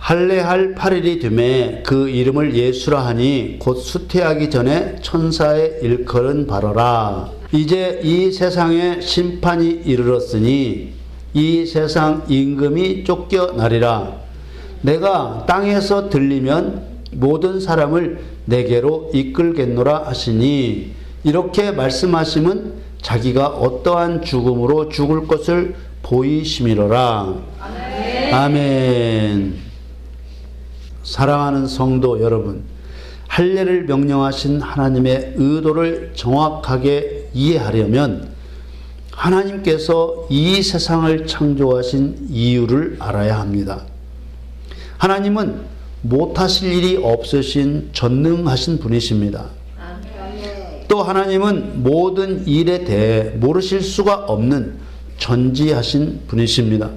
할례할 8일이 되매 그 이름을 예수라 하니 곧 수태하기 전에 천사의 일컬은 바로라. 이제 이 세상에 심판이 이르렀으니 이 세상 임금이 쫓겨나리라. 내가 땅에서 들리면 모든 사람을 내게로 이끌겠노라 하시니 이렇게 말씀하심은 자기가 어떠한 죽음으로 죽을 것을 보이심이로라. 아멘. 아멘. 사랑하는 성도 여러분, 할례를 명령하신 하나님의 의도를 정확하게 이해하려면 하나님께서 이 세상을 창조하신 이유를 알아야 합니다. 하나님은 못하실 일이 없으신 전능하신 분이십니다. 또 하나님은 모든 일에 대해 모르실 수가 없는 전지하신 분이십니다.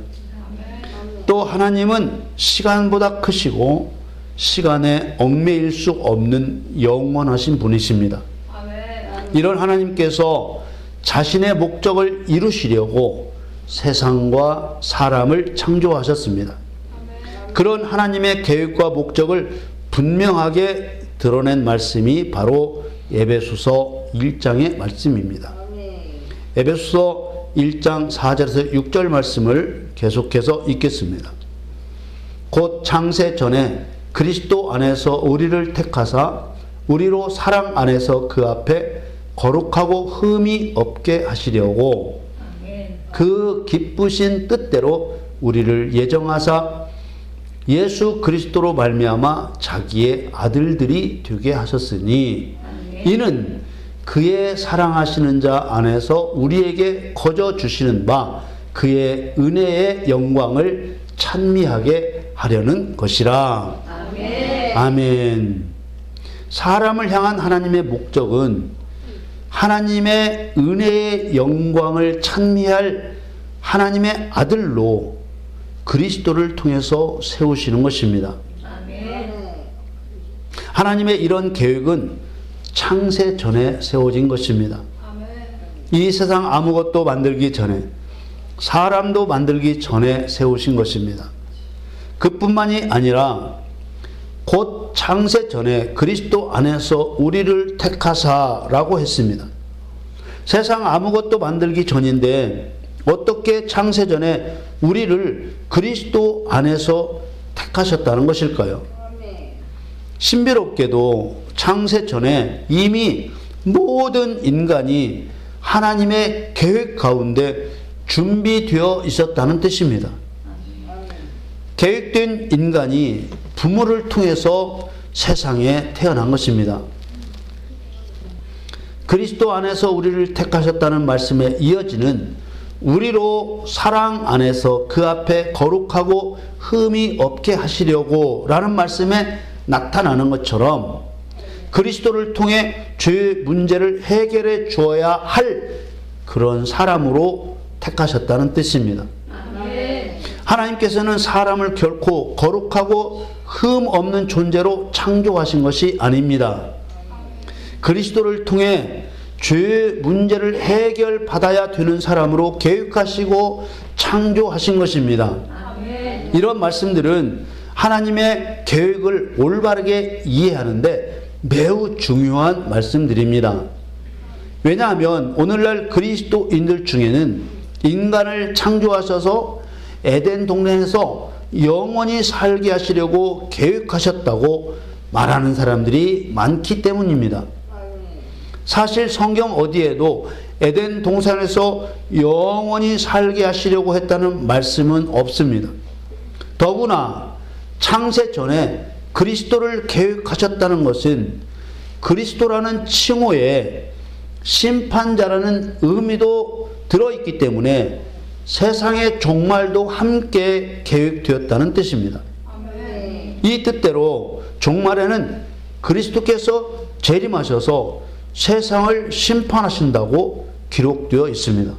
또 하나님은 시간보다 크시고 시간에 얽매일 수 없는 영원하신 분이십니다. 이런 하나님께서 자신의 목적을 이루시려고 세상과 사람을 창조하셨습니다. 그런 하나님의 계획과 목적을 분명하게 드러낸 말씀이 바로 에베소서 1장의 말씀입니다. 에베소서 1장 4절에서 6절 말씀을 계속해서 읽겠습니다. 곧 창세 전에 그리스도 안에서 우리를 택하사 우리로 사랑 안에서 그 앞에 거룩하고 흠이 없게 하시려고 그 기쁘신 뜻대로 우리를 예정하사 예수 그리스도로 말미암아 자기의 아들들이 되게 하셨으니 이는 그의 사랑하시는 자 안에서 우리에게 거저 주시는 바 그의 은혜의 영광을 찬미하게 하려는 것이라. 아멘. 아멘. 사람을 향한 하나님의 목적은 하나님의 은혜의 영광을 찬미할 하나님의 아들로 그리스도를 통해서 세우시는 것입니다. 아멘. 하나님의 이런 계획은 창세 전에 세워진 것입니다. 아멘. 이 세상 아무것도 만들기 전에, 사람도 만들기 전에 세우신 것입니다. 그뿐만이 아니라 곧 창세 전에 그리스도 안에서 우리를 택하사라고 했습니다. 세상 아무것도 만들기 전인데 어떻게 창세 전에 우리를 그리스도 안에서 택하셨다는 것일까요? 신비롭게도 창세 전에 이미 모든 인간이 하나님의 계획 가운데 준비되어 있었다는 뜻입니다. 계획된 인간이 부모를 통해서 세상에 태어난 것입니다. 그리스도 안에서 우리를 택하셨다는 말씀에 이어지는 우리로 사랑 안에서 그 앞에 거룩하고 흠이 없게 하시려고 라는 말씀에 나타나는 것처럼 그리스도를 통해 죄의 문제를 해결해 주어야 할 그런 사람으로 택하셨다는 뜻입니다. 하나님께서는 사람을 결코 거룩하고 흠 없는 존재로 창조하신 것이 아닙니다. 그리스도를 통해 죄의 문제를 해결받아야 되는 사람으로 계획하시고 창조하신 것입니다. 이런 말씀들은 하나님의 계획을 올바르게 이해하는데 매우 중요한 말씀들입니다. 왜냐하면 오늘날 그리스도인들 중에는 인간을 창조하셔서 에덴 동산에서 영원히 살게 하시려고 계획하셨다고 말하는 사람들이 많기 때문입니다. 사실 성경 어디에도 에덴 동산에서 영원히 살게 하시려고 했다는 말씀은 없습니다. 더구나 창세 전에 그리스도를 계획하셨다는 것은 그리스도라는 칭호에 심판자라는 의미도 들어있기 때문에 세상의 종말도 함께 계획되었다는 뜻입니다. 이 뜻대로 종말에는 그리스도께서 재림하셔서 세상을 심판하신다고 기록되어 있습니다.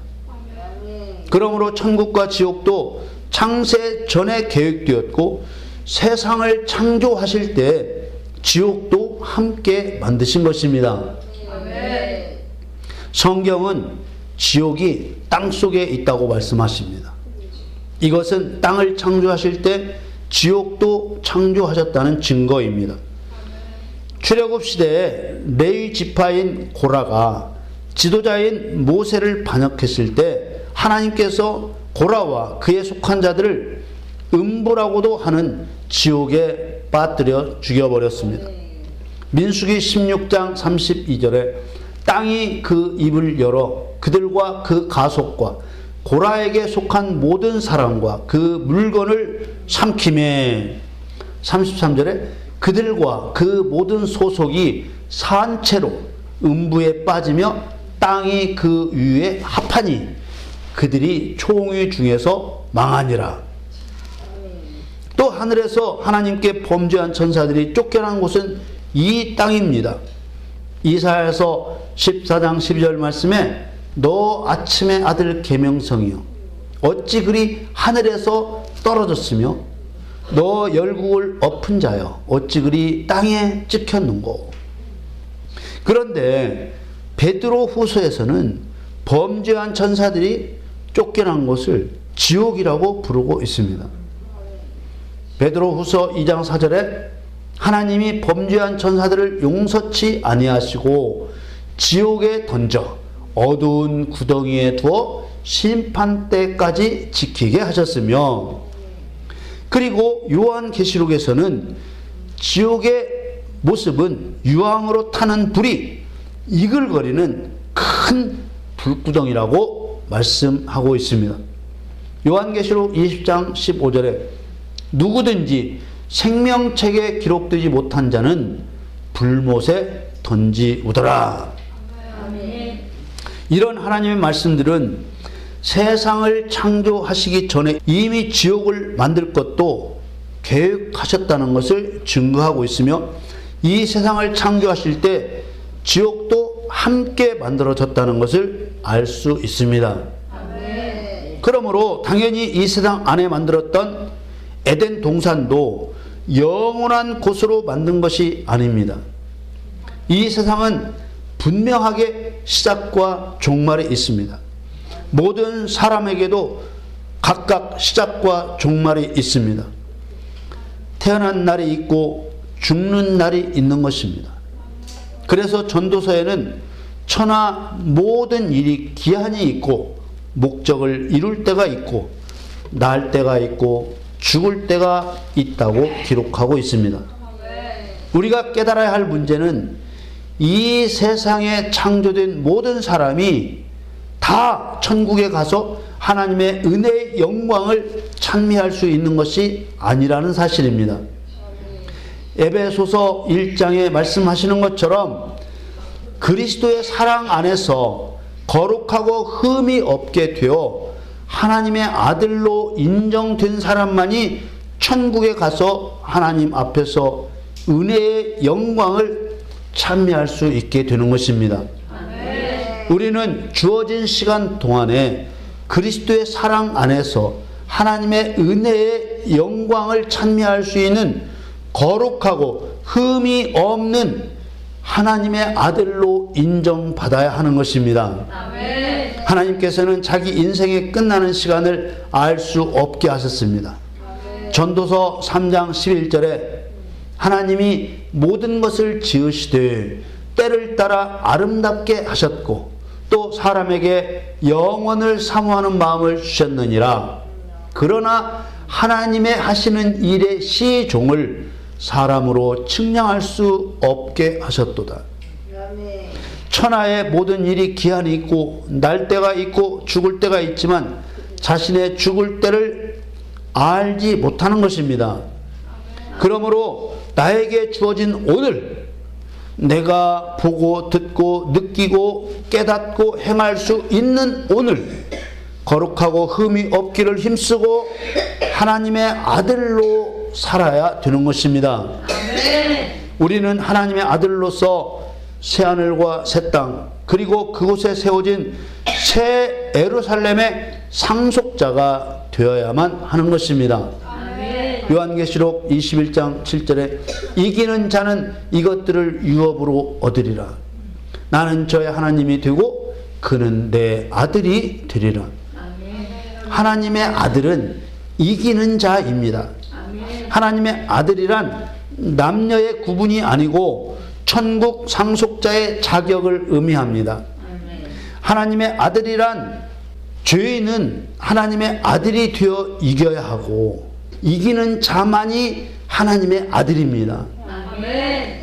그러므로 천국과 지옥도 창세 전에 계획되었고 세상을 창조하실 때 지옥도 함께 만드신 것입니다. 성경은 지옥이 땅속에 있다고 말씀하십니다. 이것은 땅을 창조하실 때 지옥도 창조하셨다는 증거입니다. 출애굽 시대에 레위 지파인 고라가 지도자인 모세를 반역했을 때 하나님께서 고라와 그에 속한 자들을 음부라고도 하는 지옥에 빠뜨려 죽여버렸습니다. 민수기 16장 32절에 땅이 그 입을 열어 그들과 그 가속과 고라에게 속한 모든 사람과 그 물건을 삼키매. 33절에 그들과 그 모든 소속이 산채로 음부에 빠지며 땅이 그 위에 합하니 그들이 총위 중에서 망하니라. 또 하늘에서 하나님께 범죄한 천사들이 쫓겨난 곳은 이 땅입니다. 이사야서 14장 12절 말씀에 너 아침의 아들 계명성이여 어찌 그리 하늘에서 떨어졌으며 너 열국을 엎은 자여 어찌 그리 땅에 찍혔는고. 그런데 베드로 후서에서는 범죄한 천사들이 쫓겨난 곳을 지옥이라고 부르고 있습니다. 베드로 후서 2장 4절에 하나님이 범죄한 천사들을 용서치 아니하시고 지옥에 던져 어두운 구덩이에 두어 심판 때까지 지키게 하셨으며, 그리고 요한계시록에서는 지옥의 모습은 유황으로 타는 불이 이글거리는 큰 불구덩이라고 말씀하고 있습니다. 요한계시록 20장 15절에 누구든지 생명책에 기록되지 못한 자는 불못에 던지우더라. 이런 하나님의 말씀들은 세상을 창조하시기 전에 이미 지옥을 만들 것도 계획하셨다는 것을 증거하고 있으며, 이 세상을 창조하실 때 지옥도 함께 만들어졌다는 것을 알 수 있습니다. 그러므로 당연히 이 세상 안에 만들었던 에덴 동산도 영원한 곳으로 만든 것이 아닙니다. 이 세상은 분명하게 시작과 종말이 있습니다. 모든 사람에게도 각각 시작과 종말이 있습니다. 태어난 날이 있고 죽는 날이 있는 것입니다. 그래서 전도서에는 천하 모든 일이 기한이 있고 목적을 이룰 때가 있고 날 때가 있고 죽을 때가 있다고 기록하고 있습니다. 우리가 깨달아야 할 문제는 이 세상에 창조된 모든 사람이 다 천국에 가서 하나님의 은혜의 영광을 찬미할 수 있는 것이 아니라는 사실입니다. 에베소서 1장에 말씀하시는 것처럼 그리스도의 사랑 안에서 거룩하고 흠이 없게 되어 하나님의 아들로 인정된 사람만이 천국에 가서 하나님 앞에서 은혜의 영광을 찬미할 수 있게 되는 것입니다. 우리는 주어진 시간 동안에 그리스도의 사랑 안에서 하나님의 은혜의 영광을 찬미할 수 있는 거룩하고 흠이 없는 하나님의 아들로 인정받아야 하는 것입니다. 하나님께서는 자기 인생의 끝나는 시간을 알 수 없게 하셨습니다. 전도서 3장 11절에 하나님이 모든 것을 지으시되 때를 따라 아름답게 하셨고 또 사람에게 영원을 사모하는 마음을 주셨느니라. 그러나 하나님의 하시는 일의 시종을 사람으로 측량할 수 없게 하셨도다. 천하의 모든 일이 기한이 있고 날 때가 있고 죽을 때가 있지만 자신의 죽을 때를 알지 못하는 것입니다. 그러므로 나에게 주어진 오늘, 내가 보고 듣고 느끼고 깨닫고 행할 수 있는 오늘, 거룩하고 흠이 없기를 힘쓰고 하나님의 아들로 살아야 되는 것입니다. 우리는 하나님의 아들로서 새하늘과 새 땅, 그리고 그곳에 세워진 새 예루살렘의 상속자가 되어야만 하는 것입니다. 요한계시록 21장 7절에 이기는 자는 이것들을 유업으로 얻으리라. 나는 저의 하나님이 되고 그는 내 아들이 되리라. 하나님의 아들은 이기는 자입니다. 하나님의 아들이란 남녀의 구분이 아니고 천국 상속자의 자격을 의미합니다. 하나님의 아들이란 죄인은 하나님의 아들이 되어 이겨야 하고 이기는 자만이 하나님의 아들입니다.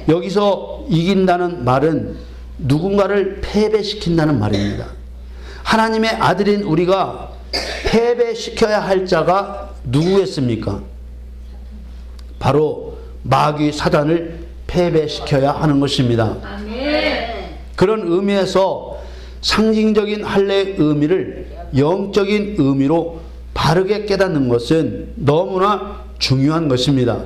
여기서 이긴다는 말은 누군가를 패배시킨다는 말입니다. 하나님의 아들인 우리가 패배시켜야 할 자가 누구겠습니까? 바로 마귀 사단을 패배시켜야 하는 것입니다. 그런 의미에서 상징적인 할례의 의미를 영적인 의미로 바르게 깨닫는 것은 너무나 중요한 것입니다.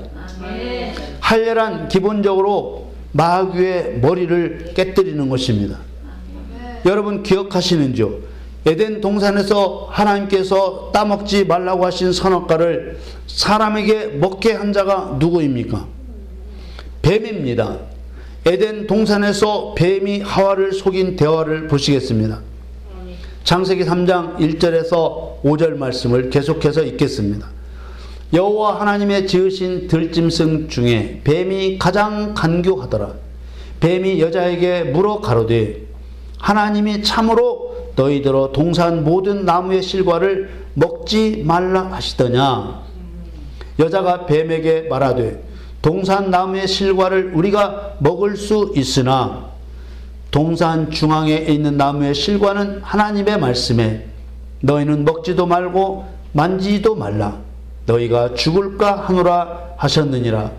할례란 기본적으로 마귀의 머리를 깨뜨리는 것입니다. 여러분 기억하시는지요? 에덴 동산에서 하나님께서 따먹지 말라고 하신 선악과를 사람에게 먹게 한 자가 누구입니까? 뱀입니다. 에덴 동산에서 뱀이 하와를 속인 대화를 보시겠습니다. 창세기 3장 1절에서 5절 말씀을 계속해서 읽겠습니다. 여호와 하나님의 지으신 들짐승 중에 뱀이 가장 간교하더라. 뱀이 여자에게 물어 가로되 하나님이 참으로 너희들어 동산 모든 나무의 실과를 먹지 말라 하시더냐. 여자가 뱀에게 말하되 동산 나무의 실과를 우리가 먹을 수 있으나 동산 중앙에 있는 나무의 실과는 하나님의 말씀에 너희는 먹지도 말고 만지지도 말라 너희가 죽을까 하노라 하셨느니라.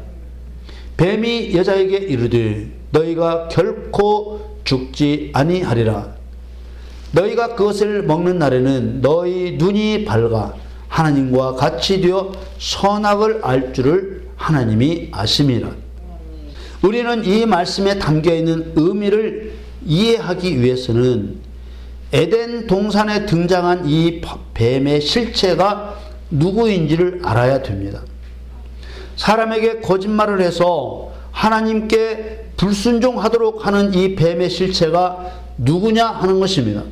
뱀이 여자에게 이르되 너희가 결코 죽지 아니하리라. 너희가 그것을 먹는 날에는 너희 눈이 밝아 하나님과 같이 되어 선악을 알 줄을 하나님이 아심이라. 우리는 이 말씀에 담겨있는 의미를 이해하기 위해서는 에덴 동산에 등장한 이 뱀의 실체가 누구인지를 알아야 됩니다. 사람에게 거짓말을 해서 하나님께 불순종하도록 하는 이 뱀의 실체가 누구냐 하는 것입니다.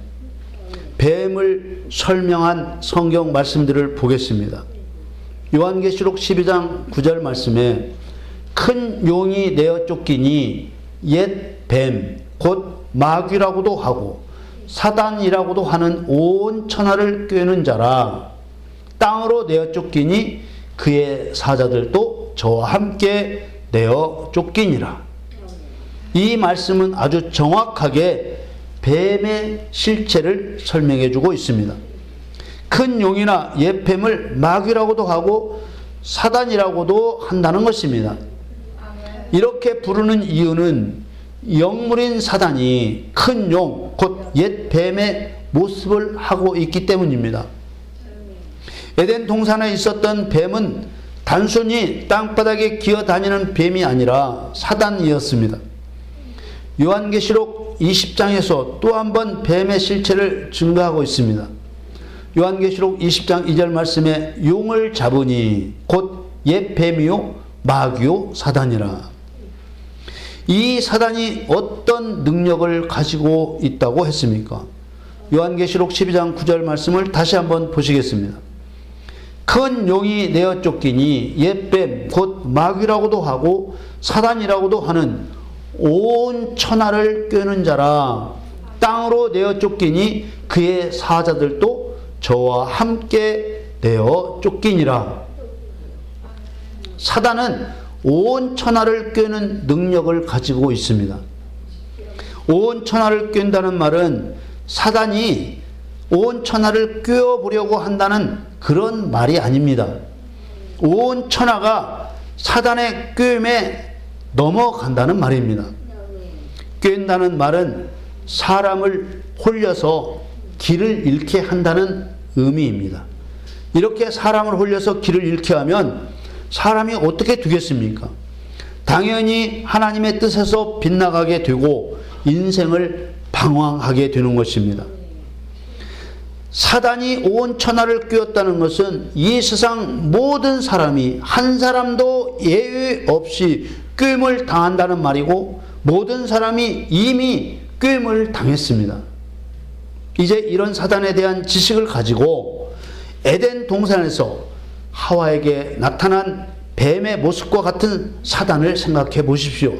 뱀을 설명한 성경 말씀들을 보겠습니다. 요한계시록 12장 9절 말씀에 큰 용이 내어 쫓기니 옛 뱀 곧 마귀라고도 하고 사단이라고도 하는 온 천하를 꿰는 자라. 땅으로 내어 쫓기니 그의 사자들도 저와 함께 내어 쫓기니라. 이 말씀은 아주 정확하게 뱀의 실체를 설명해 주고 있습니다. 큰 용이나 옛 뱀을 마귀라고도 하고 사단이라고도 한다는 것입니다. 이렇게 부르는 이유는 영물인 사단이 큰 용, 곧 옛 뱀의 모습을 하고 있기 때문입니다. 에덴 동산에 있었던 뱀은 단순히 땅바닥에 기어다니는 뱀이 아니라 사단이었습니다. 요한계시록 20장에서 또 한 번 뱀의 실체를 증거하고 있습니다. 요한계시록 20장 2절 말씀에 용을 잡으니 곧 옛 뱀이요 마귀요 사단이라. 이 사단이 어떤 능력을 가지고 있다고 했습니까? 요한계시록 12장 9절 말씀을 다시 한번 보시겠습니다. 큰 용이 내어 쫓기니 옛 뱀 곧 마귀라고도 하고 사단이라고도 하는 온 천하를 꿰는 자라. 땅으로 내어 쫓기니 그의 사자들도 저와 함께 내어 쫓기니라. 사단은 온 천하를 꿰는 능력을 가지고 있습니다. 온 천하를 꿰는다는 말은 사단이 온 천하를 꿰어보려고 한다는 그런 말이 아닙니다. 온 천하가 사단의 꿰임에 넘어간다는 말입니다. 꿰인다는 말은 사람을 홀려서 길을 잃게 한다는 의미입니다. 이렇게 사람을 홀려서 길을 잃게 하면 사람이 어떻게 되겠습니까? 당연히 하나님의 뜻에서 빗나가게 되고 인생을 방황하게 되는 것입니다. 사단이 온 천하를 꿰었다는 것은 이 세상 모든 사람이 한 사람도 예외 없이 꿰임을 당한다는 말이고 모든 사람이 이미 꿰임을 당했습니다. 이제 이런 사단에 대한 지식을 가지고 에덴 동산에서 하와에게 나타난 뱀의 모습과 같은 사단을 생각해 보십시오.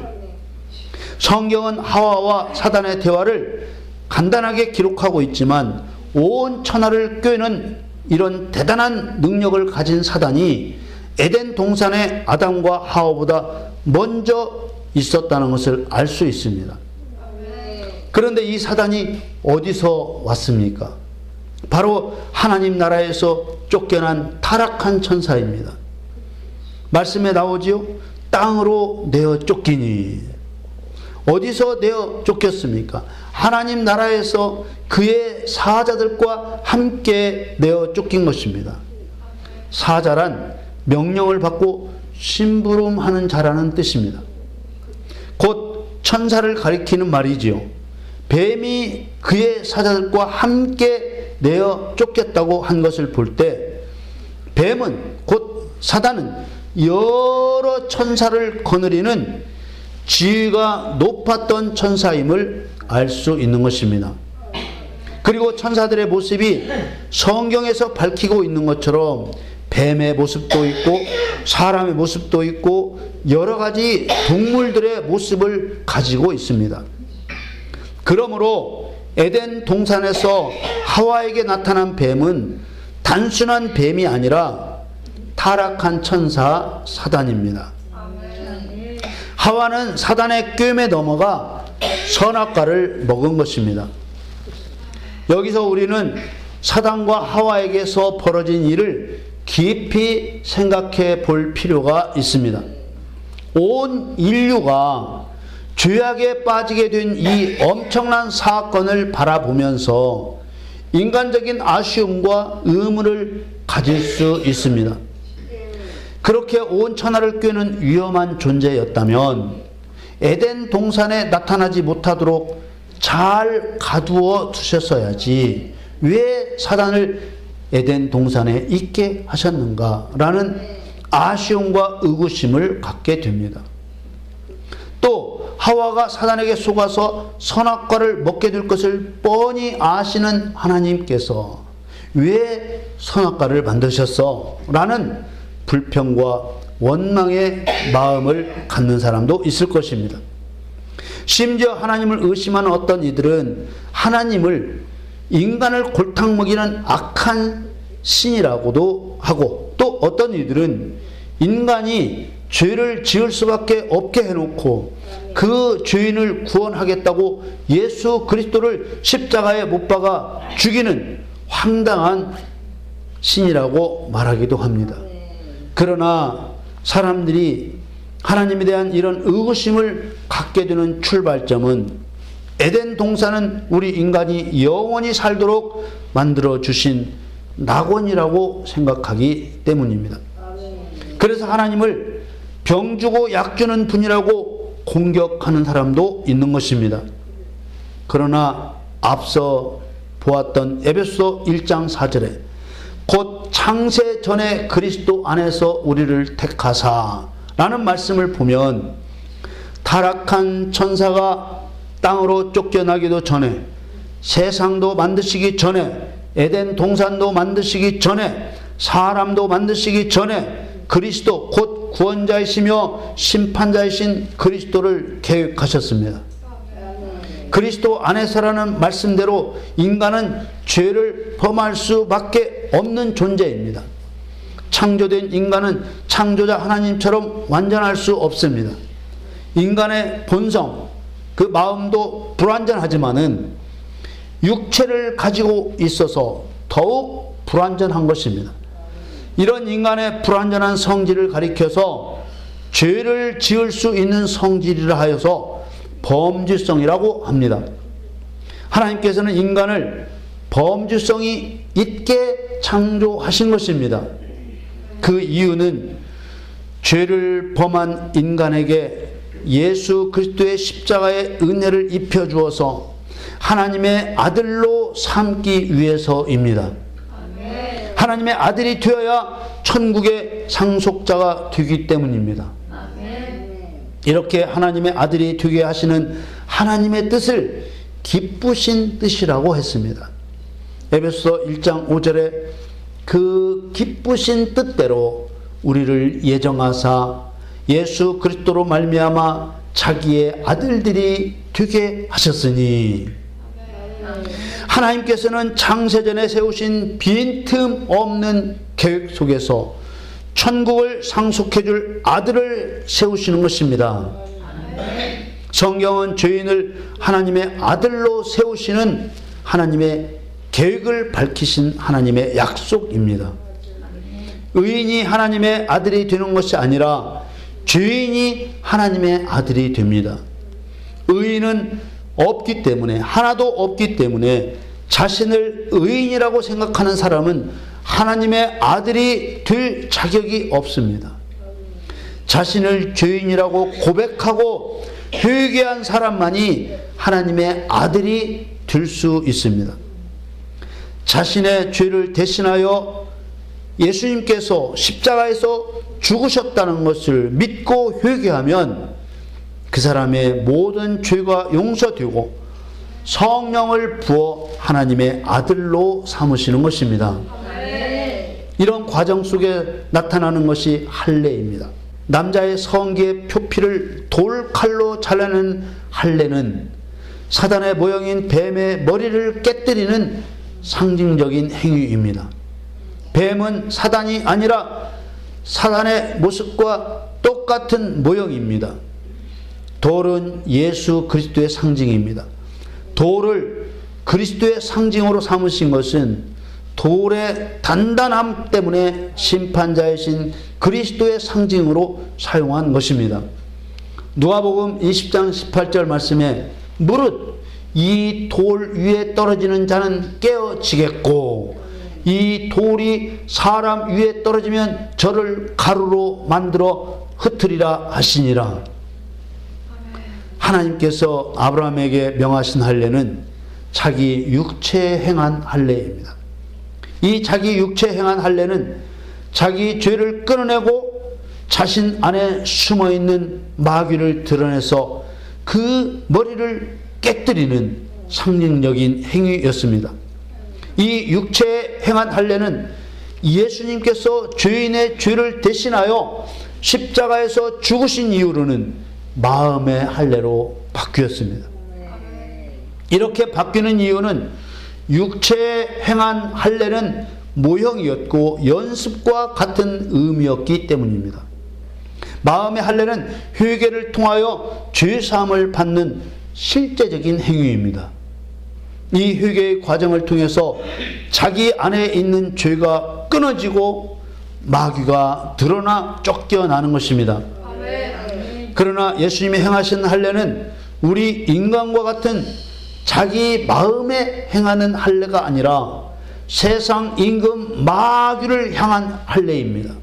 성경은 하와와 사단의 대화를 간단하게 기록하고 있지만 온 천하를 꿰는 이런 대단한 능력을 가진 사단이 에덴 동산의 아담과 하와보다 먼저 있었다는 것을 알 수 있습니다. 그런데 이 사단이 어디서 왔습니까? 바로 하나님 나라에서 쫓겨난 타락한 천사입니다. 말씀에 나오지요. 땅으로 내어 쫓기니. 어디서 내어 쫓겼습니까? 하나님 나라에서 그의 사자들과 함께 내어 쫓긴 것입니다. 사자란 명령을 받고 심부름하는 자라는 뜻입니다. 곧 천사를 가리키는 말이지요. 뱀이 그의 사자들과 함께 내어 쫓겼다고 한 것을 볼 때 뱀은 곧 사단은 여러 천사를 거느리는 지위가 높았던 천사임을 알 수 있는 것입니다. 그리고 천사들의 모습이 성경에서 밝히고 있는 것처럼 뱀의 모습도 있고 사람의 모습도 있고 여러 가지 동물들의 모습을 가지고 있습니다. 그러므로 에덴 동산에서 하와에게 나타난 뱀은 단순한 뱀이 아니라 타락한 천사 사단입니다. 하와는 사단의 꿰매 넘어가 선악과를 먹은 것입니다. 여기서 우리는 사단과 하와에게서 벌어진 일을 깊이 생각해 볼 필요가 있습니다. 온 인류가 죄악에 빠지게 된 이 엄청난 사건을 바라보면서 인간적인 아쉬움과 의문을 가질 수 있습니다. 그렇게 온 천하를 꿰는 위험한 존재였다면 에덴 동산에 나타나지 못하도록 잘 가두어 두셨어야지 왜 사단을 에덴 동산에 있게 하셨는가라는 아쉬움과 의구심을 갖게 됩니다. 또 하와가 사단에게 속아서 선악과를 먹게 될 것을 뻔히 아시는 하나님께서 왜 선악과를 만드셨어? 라는 불평과 원망의 마음을 갖는 사람도 있을 것입니다. 심지어 하나님을 의심하는 어떤 이들은 하나님을 인간을 골탕 먹이는 악한 신이라고도 하고, 또 어떤 이들은 인간이 죄를 지을 수밖에 없게 해놓고 그 죄인을 구원하겠다고 예수 그리스도를 십자가에 못 박아 죽이는 황당한 신이라고 말하기도 합니다. 그러나 사람들이 하나님에 대한 이런 의구심을 갖게 되는 출발점은 에덴 동산은 우리 인간이 영원히 살도록 만들어 주신 낙원이라고 생각하기 때문입니다. 그래서 하나님을 병 주고 약 주는 분이라고 공격하는 사람도 있는 것입니다. 그러나 앞서 보았던 에베소 1장 4절에 곧 창세 전에 그리스도 안에서 우리를 택하사 라는 말씀을 보면 타락한 천사가 땅으로 쫓겨나기도 전에, 세상도 만드시기 전에, 에덴 동산도 만드시기 전에, 사람도 만드시기 전에 그리스도 곧 구원자이시며 심판자이신 그리스도를 계획하셨습니다. 그리스도 안에서라는 말씀대로 인간은 죄를 범할 수밖에 없는 존재입니다. 창조된 인간은 창조자 하나님처럼 완전할 수 없습니다. 인간의 본성, 그 마음도 불완전하지만은 육체를 가지고 있어서 더욱 불완전한 것입니다. 이런 인간의 불완전한 성질을 가리켜서 죄를 지을 수 있는 성질이라 하여서 범죄성이라고 합니다. 하나님께서는 인간을 범죄성이 있게 창조하신 것입니다. 그 이유는 죄를 범한 인간에게 예수 그리스도의 십자가의 은혜를 입혀주어서 하나님의 아들로 삼기 위해서입니다. 하나님의 아들이 되어야 천국의 상속자가 되기 때문입니다. 이렇게 하나님의 아들이 되게 하시는 하나님의 뜻을 기쁘신 뜻이라고 했습니다. 에베소 1장 5절에 그 기쁘신 뜻대로 우리를 예정하사 예수 그리스도로 말미암아 자기의 아들들이 되게 하셨으니, 하나님께서는 창세전에 세우신 빈틈 없는 계획 속에서 천국을 상속해 줄 아들을 세우시는 것입니다. 성경은 죄인을 하나님의 아들로 세우시는 하나님의 계획을 밝히신 하나님의 약속입니다. 의인이 하나님의 아들이 되는 것이 아니라 죄인이 하나님의 아들이 됩니다. 의인은 없기 때문에, 하나도 없기 때문에 자신을 의인이라고 생각하는 사람은 하나님의 아들이 될 자격이 없습니다. 자신을 죄인이라고 고백하고 회개한 사람만이 하나님의 아들이 될 수 있습니다. 자신의 죄를 대신하여 예수님께서 십자가에서 죽으셨다는 것을 믿고 회개하면 그 사람의 모든 죄가 용서되고 성령을 부어 하나님의 아들로 삼으시는 것입니다. 이런 과정 속에 나타나는 것이 할례입니다. 남자의 성기의 표피를 돌칼로 잘라낸 할례는 사단의 모형인 뱀의 머리를 깨뜨리는 상징적인 행위입니다. 뱀은 사단이 아니라 사단의 모습과 똑같은 모형입니다. 돌은 예수 그리스도의 상징입니다. 돌을 그리스도의 상징으로 삼으신 것은 돌의 단단함 때문에 심판자이신 그리스도의 상징으로 사용한 것입니다. 누가복음 20장 18절 말씀에 무릇 이 돌 위에 떨어지는 자는 깨어지겠고 이 돌이 사람 위에 떨어지면 저를 가루로 만들어 흩으리라 하시니라. 하나님께서 아브라함에게 명하신 할례는 자기 육체에 행한 할례입니다. 이 자기 육체에 행한 할례는 자기 죄를 끊어내고 자신 안에 숨어있는 마귀를 드러내서 그 머리를 깨뜨리는 상징적인 행위였습니다. 이 육체에 행한 할례는 예수님께서 죄인의 죄를 대신하여 십자가에서 죽으신 이후로는 마음의 할례로 바뀌었습니다. 이렇게 바뀌는 이유는 육체에 행한 할례는 모형이었고 연습과 같은 의미였기 때문입니다. 마음의 할례는 회개를 통하여 죄사함을 받는 실제적인 행위입니다. 이 회개의 과정을 통해서 자기 안에 있는 죄가 끊어지고 마귀가 드러나 쫓겨나는 것입니다. 그러나 예수님이 행하신 할례는 우리 인간과 같은 자기 마음에 행하는 할례가 아니라 세상 임금 마귀를 향한 할례입니다.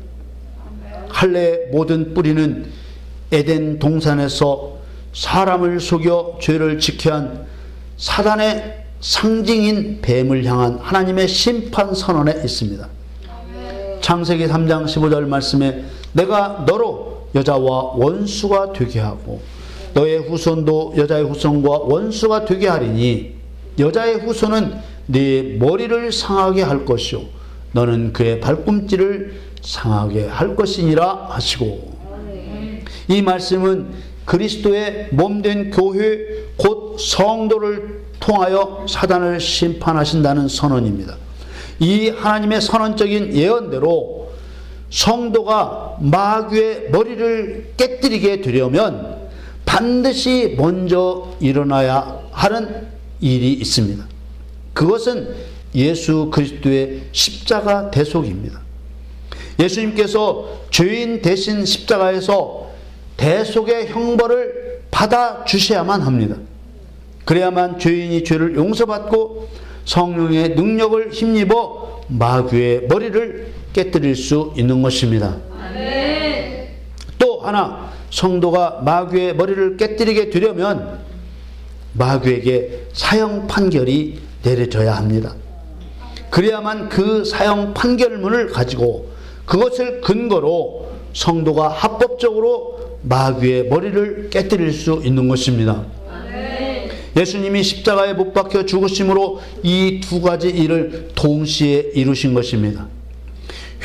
할례의 모든 뿌리는 에덴 동산에서 사람을 속여 죄를 지게 한 사단의 상징인 뱀을 향한 하나님의 심판 선언에 있습니다. 창세기 3장 15절 말씀에 내가 너로 여자와 원수가 되게 하고 너의 후손도 여자의 후손과 원수가 되게 하리니 여자의 후손은 네 머리를 상하게 할 것이요 너는 그의 발꿈치를 상하게 할 것이니라 하시고, 이 말씀은 그리스도의 몸된 교회 곧 성도를 통하여 사단을 심판하신다는 선언입니다. 이 하나님의 선언적인 예언대로 성도가 마귀의 머리를 깨뜨리게 되려면 반드시 먼저 일어나야 하는 일이 있습니다. 그것은 예수 그리스도의 십자가 대속입니다. 예수님께서 죄인 대신 십자가에서 대속의 형벌을 받아 주셔야만 합니다. 그래야만 죄인이 죄를 용서받고 성령의 능력을 힘입어 마귀의 머리를 깨뜨릴 수 있는 것입니다. 또 하나, 성도가 마귀의 머리를 깨뜨리게 되려면 마귀에게 사형 판결이 내려져야 합니다. 그래야만 그 사형 판결문을 가지고 그것을 근거로 성도가 합법적으로 마귀의 머리를 깨뜨릴 수 있는 것입니다. 예수님이 십자가에 못 박혀 죽으심으로 이 두 가지 일을 동시에 이루신 것입니다.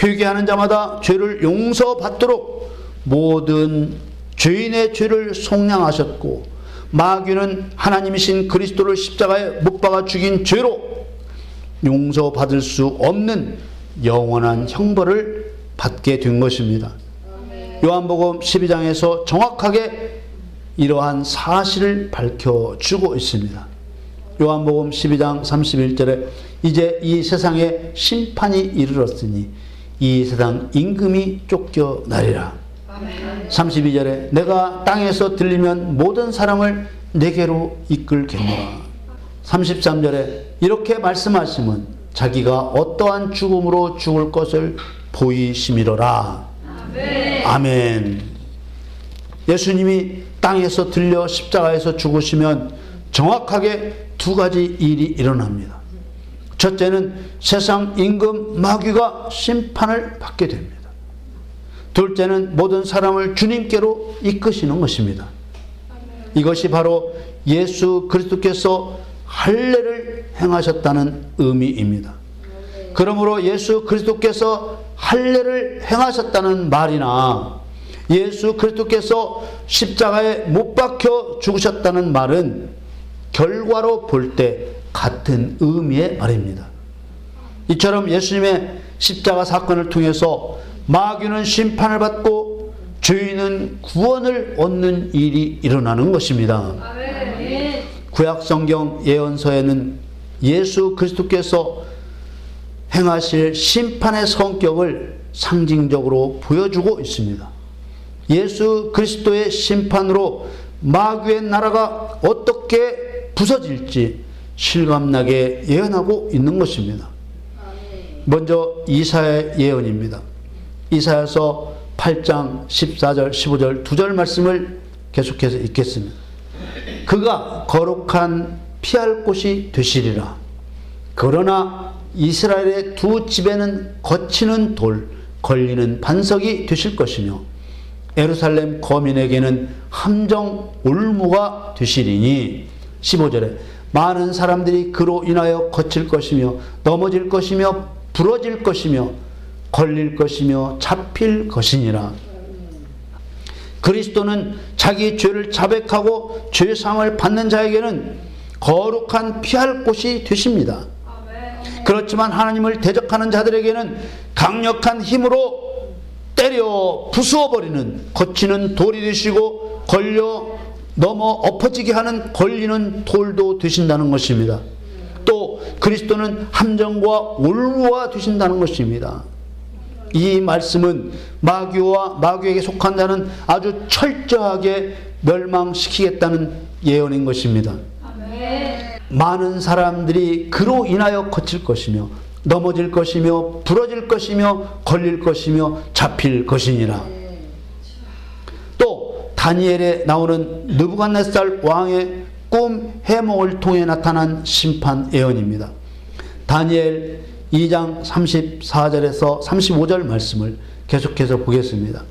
회개하는 자마다 죄를 용서받도록 모든 죄인의 죄를 속량하셨고, 마귀는 하나님이신 그리스도를 십자가에 못 박아 죽인 죄로 용서받을 수 없는 영원한 형벌을 받게 된 것입니다. 요한복음 12장에서 정확하게 이러한 사실을 밝혀주고 있습니다. 요한복음 12장 31절에 이제 이 세상에 심판이 이르렀으니 이 세상 임금이 쫓겨나리라. 32절에 내가 땅에서 들리면 모든 사람을 내게로 이끌겠노라. 33절에 이렇게 말씀하시면 자기가 어떠한 죽음으로 죽을 것을 보이심이로라. 아멘. 예수님이 땅에서 들려 십자가에서 죽으시면 정확하게 두 가지 일이 일어납니다. 첫째는 세상 임금 마귀가 심판을 받게 됩니다. 둘째는 모든 사람을 주님께로 이끄시는 것입니다. 이것이 바로 예수 그리스도께서 할례를 행하셨다는 의미입니다. 그러므로 예수 그리스도께서 할례를 행하셨다는 말이나 예수 그리스도께서 십자가에 못 박혀 죽으셨다는 말은 결과로 볼 때 같은 의미의 말입니다. 이처럼 예수님의 십자가 사건을 통해서 마귀는 심판을 받고 죄인은 구원을 얻는 일이 일어나는 것입니다. 구약 성경 예언서에는 예수 그리스도께서 행하실 심판의 성격을 상징적으로 보여주고 있습니다. 예수 그리스도의 심판으로 마귀의 나라가 어떻게 부서질지 실감나게 예언하고 있는 것입니다. 먼저 이사야의 예언입니다. 이사야서 8장 14절 15절 2절 말씀을 계속해서 읽겠습니다. 그가 거룩한 피할 곳이 되시리라. 그러나 이스라엘의 두 집에는 거치는 돌, 걸리는 반석이 되실 것이며 예루살렘 거민에게는 함정 올무가 되시리니 15절에 많은 사람들이 그로 인하여 거칠 것이며 넘어질 것이며 부러질 것이며 걸릴 것이며 잡힐 것이니라. 그리스도는 자기 죄를 자백하고 죄사함을 받는 자에게는 거룩한 피할 곳이 되십니다. 그렇지만 하나님을 대적하는 자들에게는 강력한 힘으로 때려 부수어버리는 거치는 돌이 되시고 걸려 넘어 엎어지게 하는 걸리는 돌도 되신다는 것입니다. 또 그리스도는 함정과 올무가 되신다는 것입니다. 이 말씀은 마귀와 마귀에게 속한 자는 아주 철저하게 멸망시키겠다는 예언인 것입니다. 많은 사람들이 그로 인하여 거칠 것이며 넘어질 것이며 부러질 것이며 걸릴 것이며 잡힐 것이니라. 또 다니엘에 나오는 느부갓네살 왕의 꿈 해몽을 통해 나타난 심판 예언입니다. 다니엘 2장 34절에서 35절 말씀을 계속해서 보겠습니다.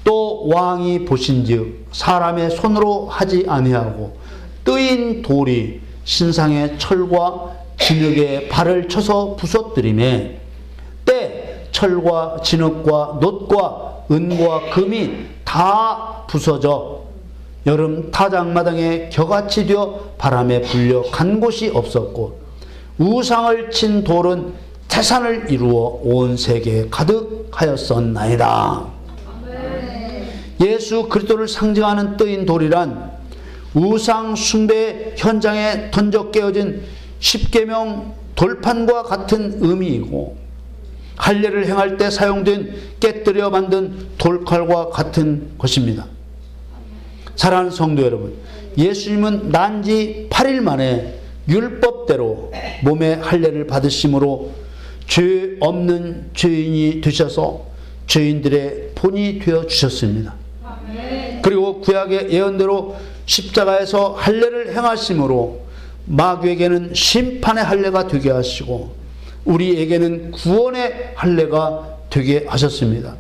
또 왕이 보신즉 사람의 손으로 하지 아니하고 뜨인 돌이 신상의 철과 진흙에 발을 쳐서 부서뜨리매 때 철과 진흙과 놋과 은과 금이 다 부서져 여름 타작마당에 겨같이 되어 바람에 불려 간 곳이 없었고 우상을 친 돌은 태산을 이루어 온 세계에 가득하였었나이다. 예수 그리스도를 상징하는 뜨인 돌이란 우상 숭배 현장에 던져 깨어진 십계명 돌판과 같은 의미이고 할례를 행할 때 사용된 깨뜨려 만든 돌칼과 같은 것입니다. 사랑하는 성도 여러분, 예수님은 난지 8일 만에 율법대로 몸의 할례를 받으심으로 죄 없는 죄인이 되셔서 죄인들의 본이 되어 주셨습니다. 그리고 구약의 예언대로 십자가에서 할례를 행하심으로 마귀에게는 심판의 할례가 되게 하시고 우리에게는 구원의 할례가 되게 하셨습니다.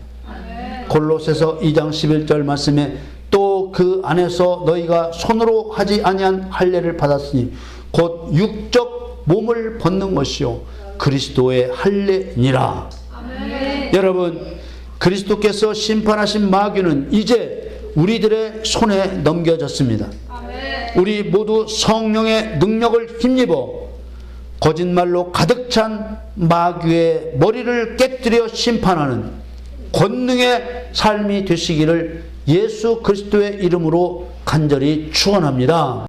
골로새서 2장 11절 말씀에 또 그 안에서 너희가 손으로 하지 아니한 할례를 받았으니 곧 육적 몸을 벗는 것이요 그리스도의 할례니라. 여러분, 그리스도께서 심판하신 마귀는 이제 우리들의 손에 넘겨졌습니다. 우리 모두 성령의 능력을 힘입어 거짓말로 가득 찬 마귀의 머리를 깨뜨려 심판하는 권능의 삶이 되시기를 예수 그리스도의 이름으로 간절히 축원합니다.